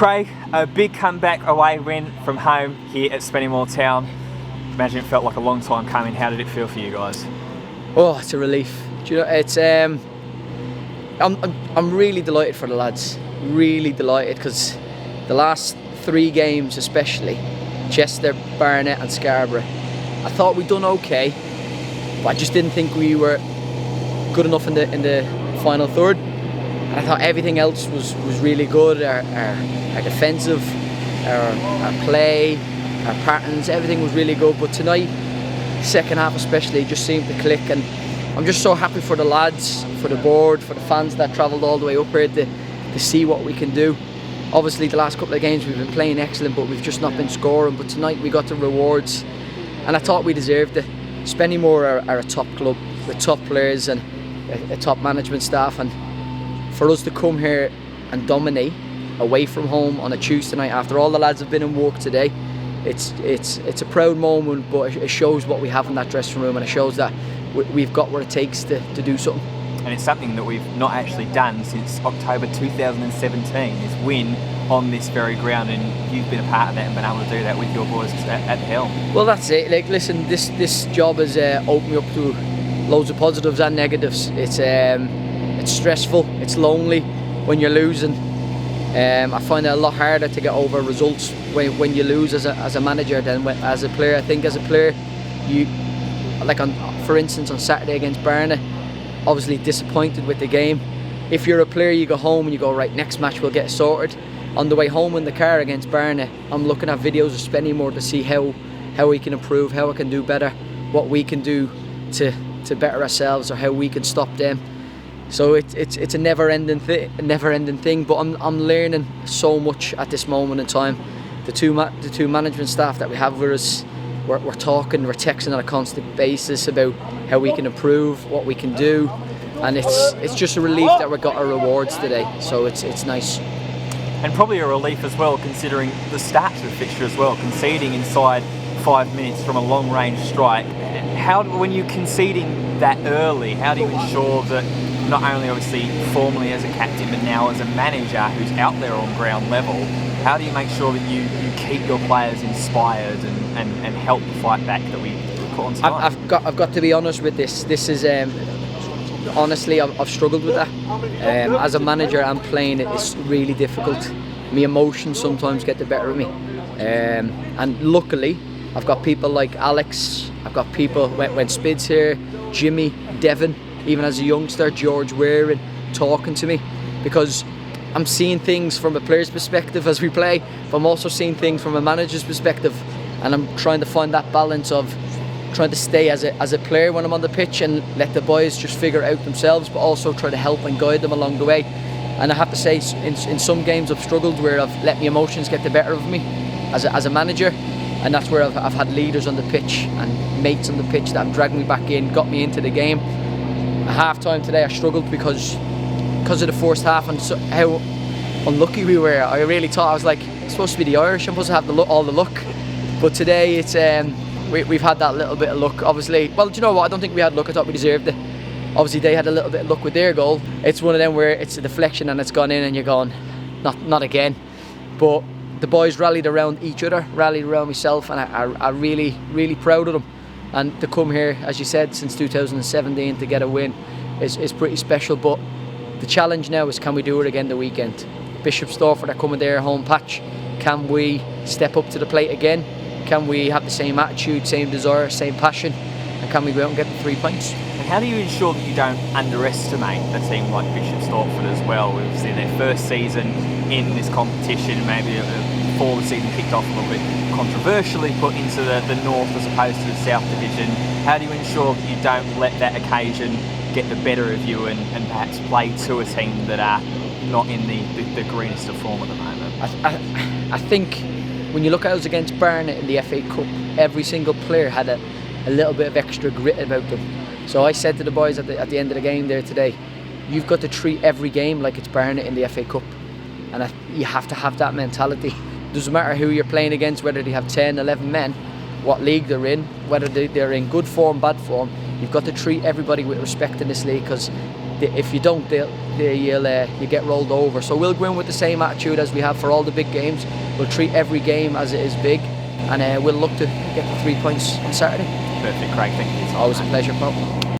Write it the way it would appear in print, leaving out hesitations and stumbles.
Craig, a big comeback away win from home here at Spennymoor Town. Imagine it felt like a long time coming. How did it feel for you guys? Oh, it's a relief. Do you know, it's I'm really delighted for the lads. Really delighted, because the last 3 games, especially Chester, Barnet, and Scarborough, I thought we'd done okay, but I just didn't think we were good enough in the final third. And I thought everything else was really good. Our defensive, our play, our patterns, everything was really good. But tonight, second half especially, just seemed to click. And I'm just so happy for the lads, for the board, for the fans that travelled all the way up here to see what we can do. Obviously, the last couple of games we've been playing excellent, but we've just not been scoring. But tonight we got the rewards, and I thought we deserved it. Spennymoor are a top club with top players and a top management staff, and for us to come here and dominate away from home on a Tuesday night after all the lads have been in work today, it's a proud moment, but it shows what we have in that dressing room, and it shows that we've got what it takes to do something. And it's something that we've not actually done since October 2017, is win on this very ground, and you've been a part of that and been able to do that with your boys at the helm. Well, that's it. Like, listen, this job has opened me up to loads of positives and negatives. It's stressful, it's lonely when you're losing. I find it a lot harder to get over results when you lose as a manager than as a player. I think as a player, you, like for instance on Saturday against Barnet, obviously disappointed with the game. If you're a player, you go home and you go, right, next match we'll get it sorted. On the way home in the car against Barnet, I'm looking at videos of Spennymoor to see how we can improve, how we can do better, what we can do to better ourselves, or how we can stop them. So it's a never-ending thing. But I'm learning so much at this moment in time. The two management staff that we have with us, we're talking, we're texting on a constant basis about how we can improve, what we can do, and it's just a relief that we got our rewards today. So it's nice. And probably a relief as well, considering the start of the fixture as well, conceding inside 5 minutes from a long-range strike. When you're conceding that early, how do you ensure that, not only obviously formally as a captain, but now as a manager who's out there on ground level, how do you make sure that you keep your players inspired and help the fight back that we put on tonight? I've got to be honest with this. This is honestly, I've struggled with that. As a manager and playing, it's really difficult. My emotions sometimes get the better of me, and luckily I've got people like Alex, I've got people when Spid's here, Jimmy, Devon, even as a youngster, George Waring, talking to me, because I'm seeing things from a player's perspective as we play, but I'm also seeing things from a manager's perspective, and I'm trying to find that balance of trying to stay as a player when I'm on the pitch and let the boys just figure it out themselves, but also try to help and guide them along the way. And I have to say, in some games I've struggled where I've let my emotions get the better of me as a manager, and that's where I've had leaders on the pitch and mates on the pitch that have dragged me back in, got me into the game. At half time today I struggled because of the first half and how unlucky we were. I really thought, I was like, it's supposed to be the Irish, I'm supposed to have all the luck, but today it's we've had that little bit of luck. Obviously, well, do you know what, I don't think we had luck, I thought we deserved it. Obviously they had a little bit of luck with their goal. It's one of them where it's a deflection and it's gone in and you're going, not again. But the boys rallied around each other, rallied around myself, and I'm really, really proud of them. And to come here, as you said, since 2017 to get a win is pretty special. But the challenge now is, can we do it again the weekend? Bishop Stortford are coming their home patch. Can we step up to the plate again? Can we have the same attitude, same desire, same passion? And can we go out and get the 3 points? And how do you ensure that you don't underestimate a team like Bishop Stortford as well? We've seen their first season in this competition, maybe before the season kicked off a little bit controversially, put into the North as opposed to the South Division. How do you ensure that you don't let that occasion get the better of you and perhaps play to a team that are not in the greenest of form at the moment? I think when you look at us against Barnet in the FA Cup, every single player had a little bit of extra grit about them. So I said to the boys at the end of the game there today, you've got to treat every game like it's Barnet in the FA Cup, and you have to have that mentality. Doesn't matter who you're playing against, whether they have 10, 11 men, what league they're in, whether they're in good form, bad form. You've got to treat everybody with respect in this league, because if you don't, you get rolled over. So we'll go in with the same attitude as we have for all the big games. We'll treat every game as it is big, and we'll look to get the 3 points on Saturday. Perfect, Craig. Thank you. Always a pleasure, Paul.